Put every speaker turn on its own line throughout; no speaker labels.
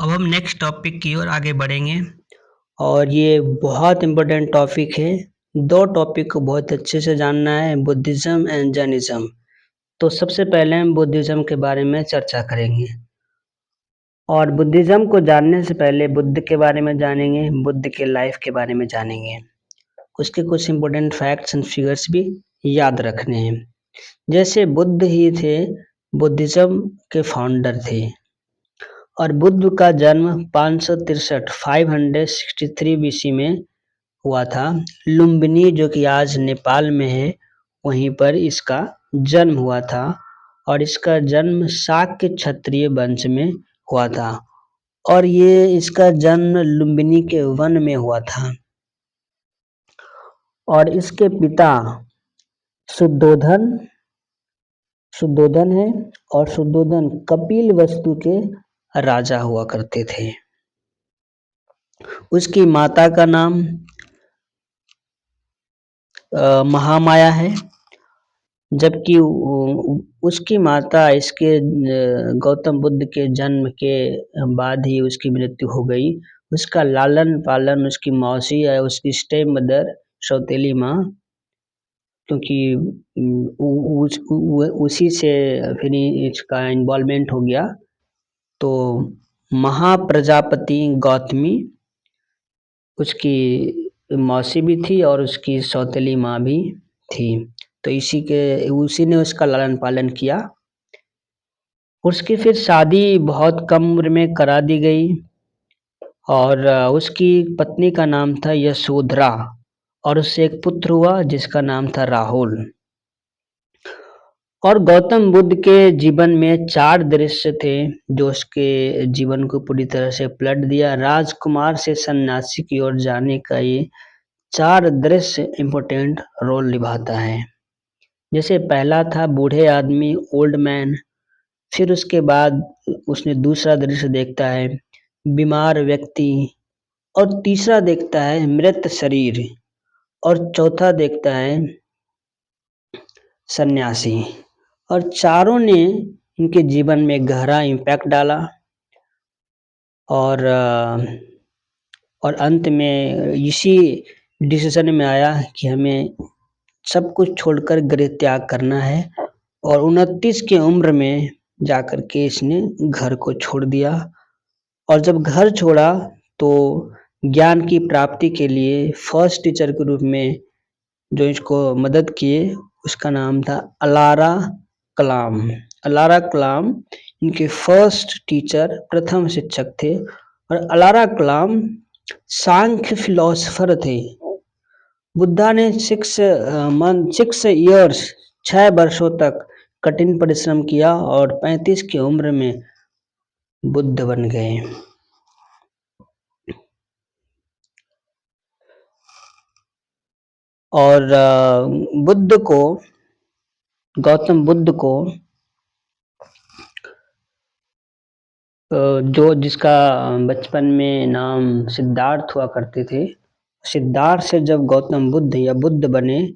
अब हम next topic की ओर आगे बढ़ेंगे।
और ये बहुत इम्पोर्टेंट टॉपिक है। दो टॉपिक को बहुत अच्छे से जानना है, बुद्धिज़्म एंड जैनिज़्म। तो सबसे पहले हम बुद्धिज़्म के बारे में चर्चा करेंगे। और बुद्धिज़्म को जानने से पहले बुद्ध के बारे में जानेंगे, बुद्ध के लाइफ के बारे में जानेंगे। उसके कुछ इम्पोर्टेंट फैक्ट्स एंड फिगर्स भी याद रखने हैं। जैसे बुद्ध ही थे, बुद्धिज़्म के फाउंडर थे। और बुद्ध का जन्म 563 बीसी में हुआ था। लुम्बिनी जो कि आज नेपाल में है, वहीं पर इसका जन्म हुआ था। और इसका जन्म शाक्य क्षत्रिय वंश में हुआ था। और ये इसका जन्म लुम्बिनी के वन में हुआ था। और इसके पिता शुद्धोधन है। और शुद्धोधन कपिल वस्तु के राजा हुआ करते थे। उसकी माता का नाम महामाया है। जबकि उसकी माता इसके गौतम बुद्ध के जन्म के बाद ही उसकी मृत्यु हो गई। उसका लालन पालन उसकी मौसी या उसकी स्टेप मदर, सौतेली माँ, क्योंकि उसी से फिर इसका इन्वॉल्वमेंट हो गया। तो महाप्रजापति गौतमी उसकी मौसी भी थी और उसकी सौतेली माँ भी थी। तो उसी ने उसका लालन पालन किया। उसकी फिर शादी बहुत कम उम्र में करा दी गई। और उसकी पत्नी का नाम था यशोधरा। और उससे एक पुत्र हुआ जिसका नाम था राहुल। और गौतम बुद्ध के जीवन में 4 दृश्य थे जो उसके जीवन को पूरी तरह से पलट दिया। राजकुमार से सन्यासी की ओर जाने का ये 4 दृश्य इम्पोर्टेंट रोल निभाता है। जैसे पहला था बूढ़े आदमी, ओल्ड मैन। फिर उसके बाद उसने दूसरा दृश्य देखता है बीमार व्यक्ति। और तीसरा देखता है मृत शरीर। और चौथा देखता है सन्यासी। और चारों ने इनके जीवन में गहरा इम्पैक्ट डाला। और अंत में इसी डिसीजन में आया कि हमें सब कुछ छोड़कर गृह त्याग करना है। और 29 की उम्र में जाकर के इसने घर को छोड़ दिया। और जब घर छोड़ा तो ज्ञान की प्राप्ति के लिए फर्स्ट टीचर के रूप में जो इसको मदद किए उसका नाम था अलारा कलाम। अलारा कलाम इनके फर्स्ट टीचर, प्रथम शिक्षक थे। और अलारा कलाम सांख्य फिलोसफर थे। बुद्धा ने 6 ईयर्स 6 वर्षों तक कठिन परिश्रम किया और 35 की उम्र में बुद्ध बन गए। और गौतम बुद्ध को जो जिसका बचपन में नाम सिद्धार्थ हुआ करते थे, सिद्धार्थ से जब गौतम बुद्ध या बुद्ध बने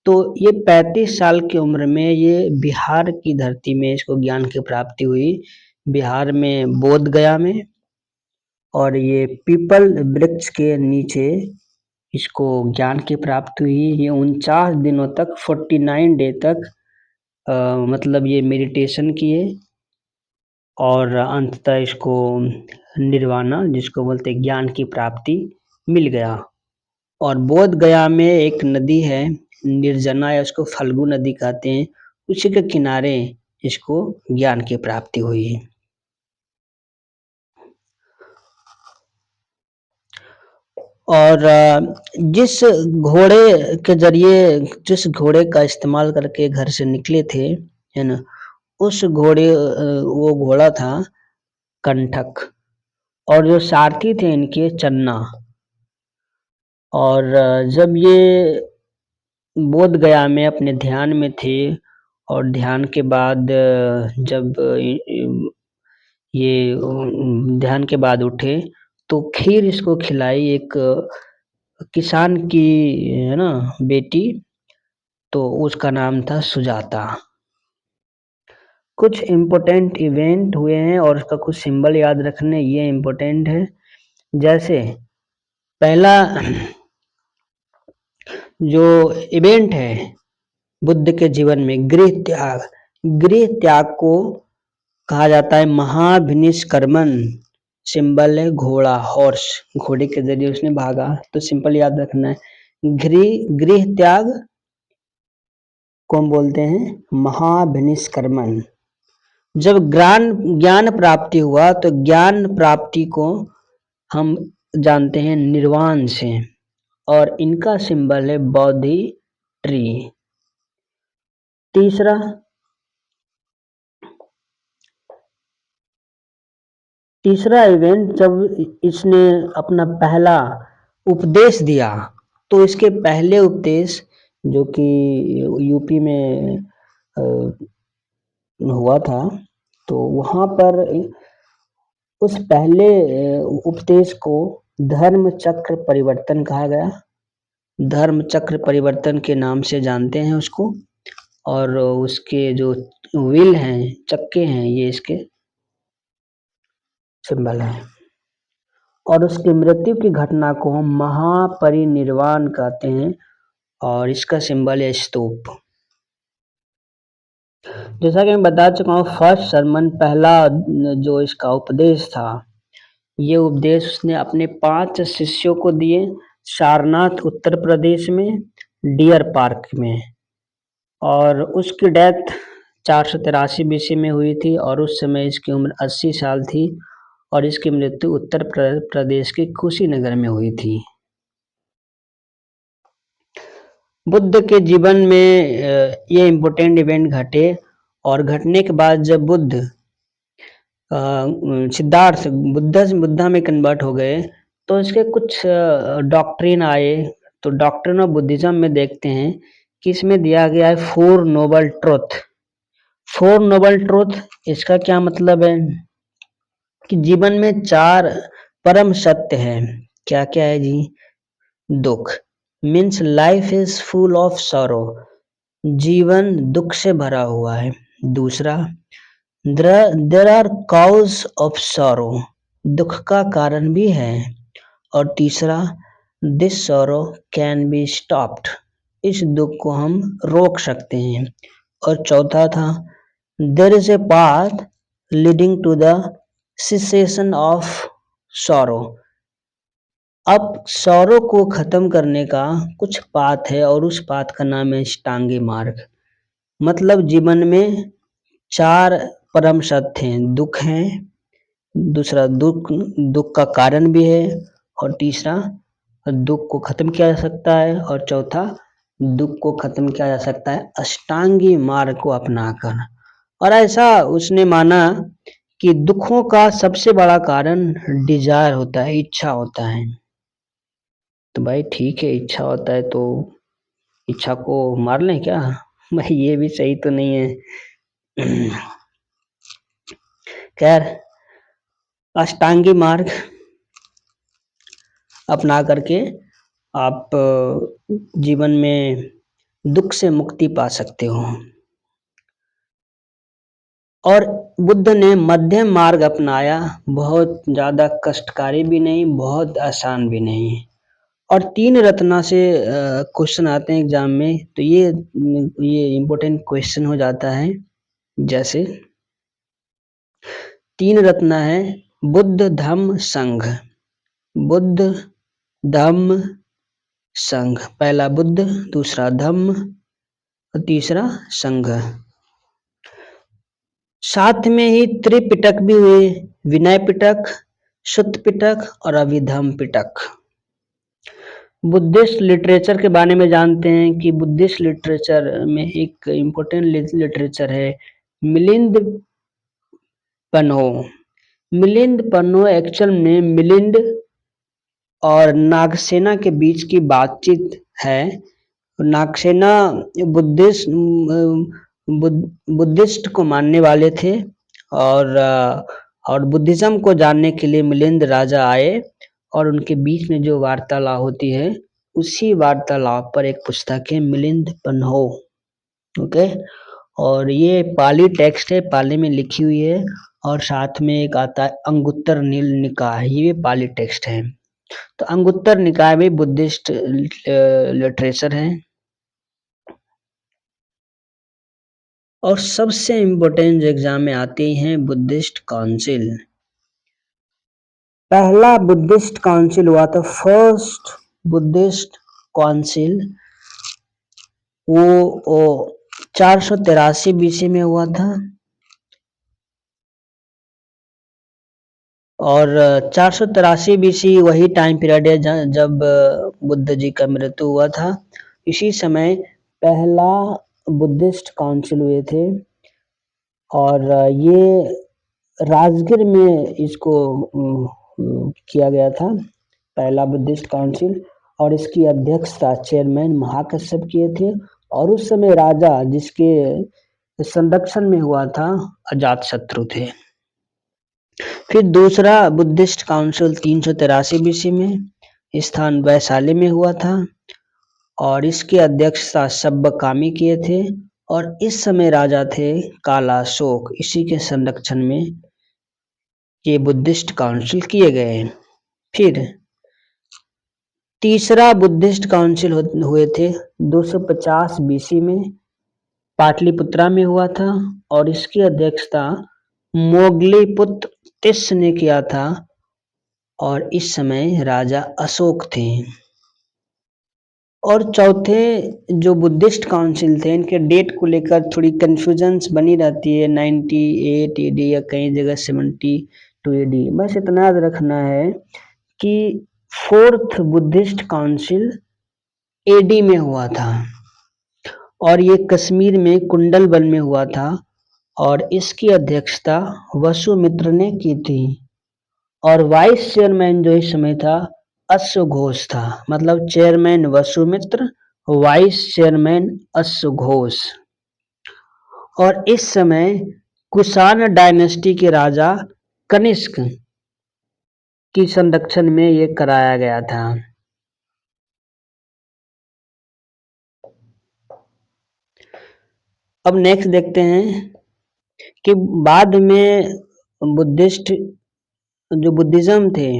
तो ये 35 साल की उम्र में ये बिहार की धरती में इसको ज्ञान की प्राप्ति हुई। बिहार में बोध गया में। और ये पीपल वृक्ष के नीचे इसको ज्ञान की प्राप्ति हुई। ये 49 दिनों तक 49 डे तक मतलब ये मेडिटेशन किए। और अंततः इसको निर्वाणा, जिसको बोलते ज्ञान की प्राप्ति, मिल गया। और बोध गया में एक नदी है निर्जना, या उसको फल्गु नदी कहते हैं, उसी के किनारे इसको ज्ञान की प्राप्ति हुई। और जिस घोड़े का इस्तेमाल करके घर से निकले थे, है ना, वो घोड़ा था कंठक। और जो सारथी थे इनके चन्ना। और जब ये बोध गया में अपने ध्यान में थे और ध्यान के बाद जब ये ध्यान के बाद उठे तो खीर इसको खिलाई एक किसान की, है ना, बेटी। तो उसका नाम था सुजाता। कुछ इम्पोर्टेंट इवेंट हुए हैं और उसका कुछ सिंबल याद रखने, ये इम्पोर्टेंट है। जैसे पहला जो इवेंट है बुद्ध के जीवन में, गृह त्याग को कहा जाता है महाभिनिष्क्रमण। सिंबल है घोड़ा, हॉर्स, घोड़े के जरिए उसने भागा, तो सिंपल याद रखना है। गृह त्याग को हम बोलते हैं महाभिनिष्क्रमण। जब ज्ञान प्राप्ति हुआ तो ज्ञान प्राप्ति को हम जानते हैं निर्वाण से, और इनका सिंबल है बोधि ट्री। तीसरा इवेंट, जब इसने अपना पहला उपदेश दिया, तो इसके पहले उपदेश जो कि यूपी में हुआ था, तो वहाँ पर उस पहले उपदेश को धर्म चक्र परिवर्तन कहा गया। धर्म चक्र परिवर्तन के नाम से जानते हैं उसको, और उसके जो व्हील हैं, चक्के हैं, ये इसके सिंबल है। और उसकी मृत्यु की घटना को हम महापरिनिर्वाण कहते हैं, और इसका सिंबल है स्तूप। जैसा कि मैं बता चुका हूँ, फर्स्ट सरमन, पहला जो इसका उपदेश था, ये उपदेश उसने अपने 5 शिष्यों को दिए, सारनाथ उत्तर प्रदेश में, डियर पार्क में। और उसकी डेथ 483 BC में हुई थी, और उस समय इसकी उम्र 80 साल थी, और इसकी मृत्यु उत्तर प्रदेश के कुशीनगर में हुई थी। बुद्ध के जीवन में ये इम्पोर्टेंट इवेंट घटे, और घटने के बाद जब बुद्ध सिद्धार्थ बुद्धा में कन्वर्ट हो गए, तो इसके कुछ डॉक्ट्रिन आए। तो डॉक्ट्रिन ऑफ बुद्धिज्म में देखते हैं कि इसमें दिया गया है 4 नोबल ट्रुथ। 4 नोबल ट्रुथ, इसका क्या मतलब है कि जीवन में 4 परम सत्य है। क्या क्या है जी? दुख, means life is full of sorrow, जीवन दुख से भरा हुआ है। दूसरा, there are cause of sorrow, दुख का कारण भी है। और तीसरा, this sorrow can be stopped, इस दुख को हम रोक सकते हैं। और चौथा था, there is a path leading to the cessation of sorrow, अब सौरों को खत्म करने का कुछ पाथ है, और उस पाथ का नाम है अष्टांगी मार्ग। मतलब जीवन में 4 परम सत्य हैं, दुख है, दूसरा दुख का कारण भी है, और तीसरा दुख को खत्म किया जा सकता है, और चौथा दुख को खत्म किया जा सकता है अष्टांगी मार्ग को अपनाकर। और ऐसा उसने माना कि दुखों का सबसे बड़ा कारण डिजायर होता है, इच्छा होता है। तो भाई ठीक है, इच्छा होता है तो इच्छा को मार लें क्या? भाई ये भी सही तो नहीं है। खैर, अष्टांगी मार्ग अपना करके आप जीवन में दुख से मुक्ति पा सकते हो। और बुद्ध ने मध्यम मार्ग अपनाया, बहुत ज़्यादा कष्टकारी भी नहीं, बहुत आसान भी नहीं। और 3 रत्ना से क्वेश्चन आते हैं एग्जाम में, तो ये इम्पोर्टेंट क्वेश्चन हो जाता है। जैसे 3 रत्न है, बुद्ध धम्म संघ, बुद्ध धम्म संघ, पहला बुद्ध, दूसरा धम्म, और तीसरा संघ। साथ में ही त्रिपिटक भी हुए, विनय पिटक, सुत्त पिटक और अभिधम्म पिटक। बुद्धिस्ट लिटरेचर के बारे में जानते हैं कि बुद्धिस्ट लिटरेचर में एक इम्पोर्टेंट लिटरेचर है मिलिंद पन्हो। मिलिंद पन्हो एक्चुअल में मिलिंद और नागसेना के बीच की बातचीत है। नागसेना बुद्धिस्ट को मानने वाले थे, और बुद्धिज्म को जानने के लिए मिलिंद राजा आए, और उनके बीच में जो वार्तालाप होती है, उसी वार्तालाप पर एक पुस्तक है मिलिंद पन्हो। ओके, और ये पाली टेक्स्ट है, पाली में लिखी हुई है। और साथ में एक आता है अंगुत्तर नील निकाय, ये पाली टेक्स्ट है। तो अंगुत्तर निकाय भी बुद्धिस्ट लिटरेचर है। और सबसे इम्पोर्टेंट जो एग्जाम में आते हैं, बुद्धिस्ट काउंसिल। पहला बुद्धिस्ट काउंसिल हुआ था, फर्स्ट बुद्धिस्ट काउंसिल, वो 483 बीसी में हुआ था। और 483 बीसी वही टाइम पीरियड है जब बुद्ध जी का मृत्यु हुआ था। इसी समय पहला बुद्धिस्ट काउंसिल हुए थे। और ये राजगीर में इसको किया गया था, पहला बुद्धिस्ट काउंसिल। और इसकी अध्यक्षता चेयरमैन महाकश्यप किए थे। और उस समय राजा जिसके संरक्षण में हुआ था, अजातशत्रु थे। फिर दूसरा बुद्धिस्ट काउंसिल 383 बीसी में स्थान वैशाली में हुआ था। और इसकी अध्यक्षता सब्बकामी किए थे। और इस समय राजा थे कालाशोक, इसी के संरक्षण में ये बुद्धिस्ट काउंसिल किए गए। फिर तीसरा बुद्धिस्ट काउंसिल हुए थे 250 बीसी में, पाटलिपुत्रा में हुआ था। और इसकी अध्यक्षता मोगलीपुत्र तिस्स ने किया था। और इस समय राजा अशोक थे। और चौथे जो बुद्धिस्ट काउंसिल थे, इनके डेट को लेकर थोड़ी कंफ्यूजन्स बनी रहती है, 98 एडी या कई जगह 72 एडी। बस इतना याद रखना है कि फोर्थ बुद्धिस्ट काउंसिल एडी में हुआ था। और ये कश्मीर में कुंडलबल में हुआ था। और इसकी अध्यक्षता वसुमित्र ने की थी। और वाइस चेयरमैन जो इस समय था, अश्वघोष था। मतलब चेयरमैन वसुमित्र, वाइस चेयरमैन अश्वघोष। और इस समय कुषाण डायनेस्टी के राजा कनिष्क की संरक्षण में ये कराया गया था। अब नेक्स्ट देखते हैं कि बाद में बुद्धिस्ट जो बुद्धिज्म थे,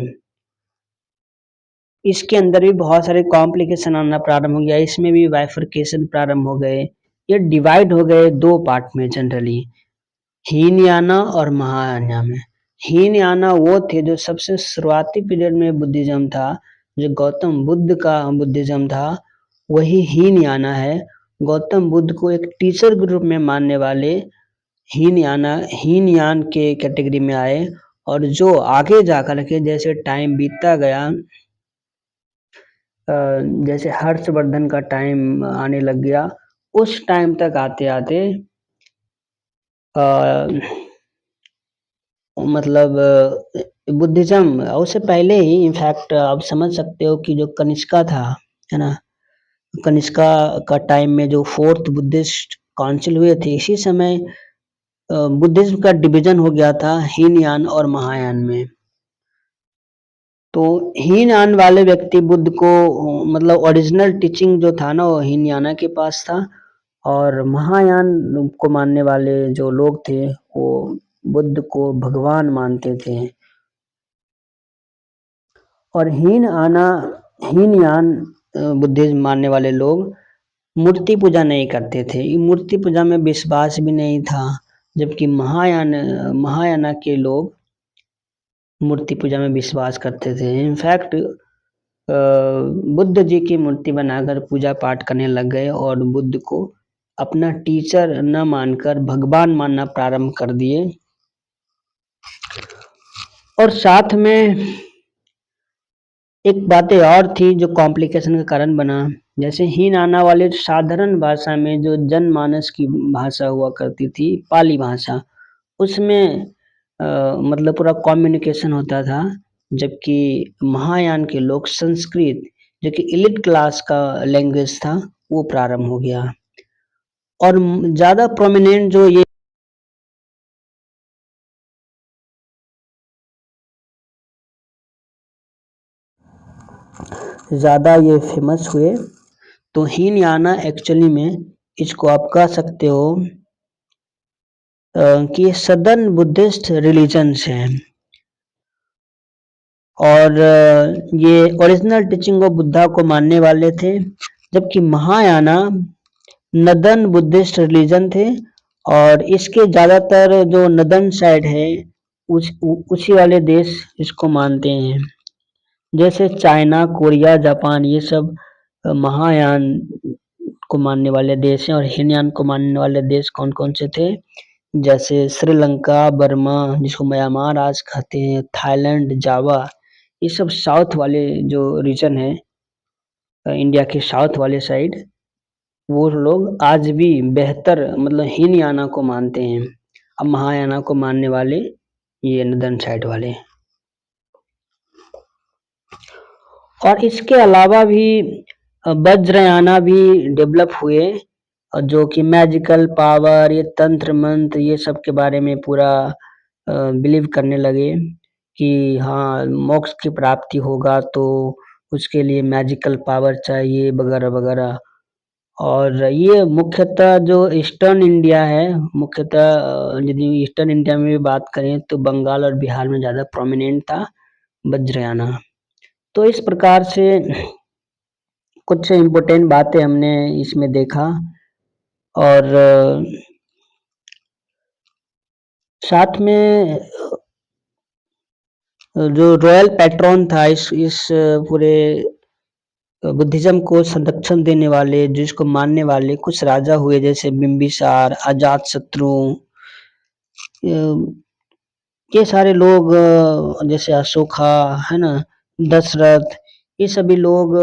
इसके अंदर भी बहुत सारे कॉम्प्लिकेशन आना प्रारंभ हो गया। इसमें भी बाइफरकेशन प्रारंभ हो गए। ये डिवाइड हो गए दो पार्ट में जनरली, हीनयाना और महायाना में। हीनयाना वो थे जो सबसे शुरुआती पीरियड में बुद्धिज्म था, जो गौतम बुद्ध का बुद्धिज्म था, वही हीनयाना है। गौतम बुद्ध को एक टीचर के रूप में मानने वाले हीनयान के कैटेगरी में आए। और जो आगे जाकर के जैसे टाइम बीतता गया, जैसे हर्षवर्धन का टाइम आने लग गया, उस टाइम तक आते आते मतलब बुद्धिज्म उससे पहले ही, इनफैक्ट आप समझ सकते हो कि जो कनिष्का था, है ना, कनिष्का का टाइम में जो फोर्थ बुद्धिस्ट काउंसिल हुए थे, इसी समय बुद्धिज्म का डिवीजन हो गया था हीनयान और महायान में। तो हीनयान वाले व्यक्ति बुद्ध को, मतलब ओरिजिनल टीचिंग जो था ना, वो हीनयाना के पास था। और महायान को मानने वाले जो लोग थे, वो बुद्ध को भगवान मानते थे। और हीनयान बुद्धिज्म मानने वाले लोग मूर्ति पूजा नहीं करते थे, मूर्ति पूजा में विश्वास भी नहीं था। जबकि महायाना के लोग मूर्ति पूजा में विश्वास करते थे। इनफैक्ट बुद्ध जी की मूर्ति बनाकर पूजा पाठ करने लग गए और बुद्ध को अपना टीचर न मानकर भगवान मानना प्रारंभ कर दिए। और साथ में एक बातें और थी जो कॉम्प्लिकेशन का कारण बना। जैसे हीनयाना वाले साधारण भाषा में, जो जनमानस की भाषा हुआ करती थी, पाली भाषा, उसमें मतलब पूरा कम्युनिकेशन होता था। जबकि महायान के लोग संस्कृत, जो कि एलिट क्लास का लैंग्वेज था, वो प्रारंभ हो गया। और ज़्यादा प्रोमिनेंट जो ये फेमस हुए, तो हीनयाना एक्चुअली में, इसको आप कह सकते हो कि ये सदर्न बुद्धिस्ट रिलीजन्स हैं और ये ओरिजिनल टीचिंग ऑफ बुद्धा को मानने वाले थे, जबकि महायाना नदन बुद्धिस्ट रिलीजन थे और इसके ज़्यादातर जो नदन साइड है उसी वाले देश इसको मानते हैं, जैसे चाइना, कोरिया, जापान, ये सब महायान को मानने वाले देश हैं। और हीनयान को मानने वाले देश कौन कौन से थे, जैसे श्रीलंका, बर्मा जिसको म्यांमार आज कहते हैं, थाईलैंड, जावा, ये सब साउथ वाले जो रीजन है इंडिया के साउथ वाले साइड, वो लोग आज भी बेहतर मतलब हीनयाना को मानते हैं। अब महायाना को मानने वाले ये नदन साइड वाले। और इसके अलावा भी वज्रयाना भी डेवलप हुए और जो कि मैजिकल पावर, ये तंत्र मंत्र, ये सब के बारे में पूरा बिलीव करने लगे कि हाँ मोक्ष की प्राप्ति होगा तो उसके लिए मैजिकल पावर चाहिए वगैरह वगैरह। और ये मुख्यतः जो ईस्टर्न इंडिया है, मुख्यतः यदि ईस्टर्न इंडिया में भी बात करें तो बंगाल और बिहार में ज़्यादा प्रोमिनेंट था वज्रयाना। तो इस प्रकार से कुछ इम्पोर्टेंट बातें हमने इसमें देखा और साथ में जो रॉयल पैट्रॉन था इस पूरे बुद्धिज्म को संरक्षण देने वाले, जिसको मानने वाले कुछ राजा हुए, जैसे बिंबिसार, अजातशत्रु, ये सारे लोग, जैसे अशोका है ना, दशरथ, ये सभी लोग,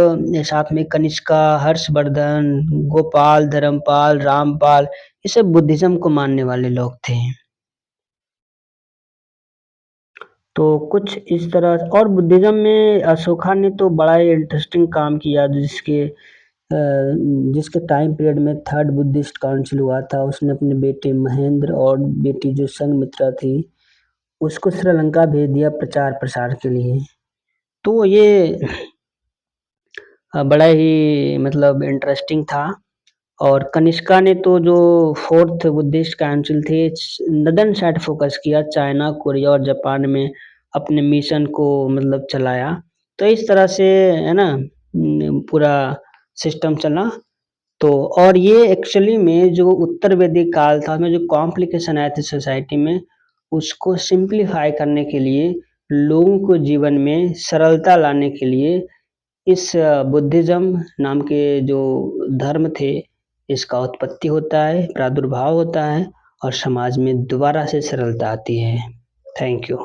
साथ में कनिष्का, हर्षवर्धन, गोपाल, धर्मपाल, रामपाल, ये सब बुद्धिज्म को मानने वाले लोग थे। तो कुछ इस तरह। और बुद्धिज्म में अशोका ने तो बड़ा ही इंटरेस्टिंग काम किया, जिसके टाइम पीरियड में थर्ड बुद्धिस्ट काउंसिल हुआ था। उसने अपने बेटे महेंद्र और बेटी जो संघमित्रा थी उसको श्रीलंका भेज दिया प्रचार प्रसार के लिए। तो ये बड़ा ही मतलब इंटरेस्टिंग था। और कनिष्का ने तो जो फोर्थ बुद्धिस्ट काउंसिल थे नदन साइड फोकस किया, चाइना, कोरिया और जापान में अपने मिशन को मतलब चलाया। तो इस तरह से है ना पूरा सिस्टम चला। तो और ये एक्चुअली में जो उत्तर वैदिक काल था उसमें जो कॉम्प्लिकेशन आए थे सोसाइटी में, उसको सिंप्लीफाई करने के लिए, लोगों को जीवन में सरलता लाने के लिए इस बुद्धिज्म नाम के जो धर्म थे इसका उत्पत्ति होता है, प्रादुर्भाव होता है और समाज में दोबारा से सरलता आती है। Thank you.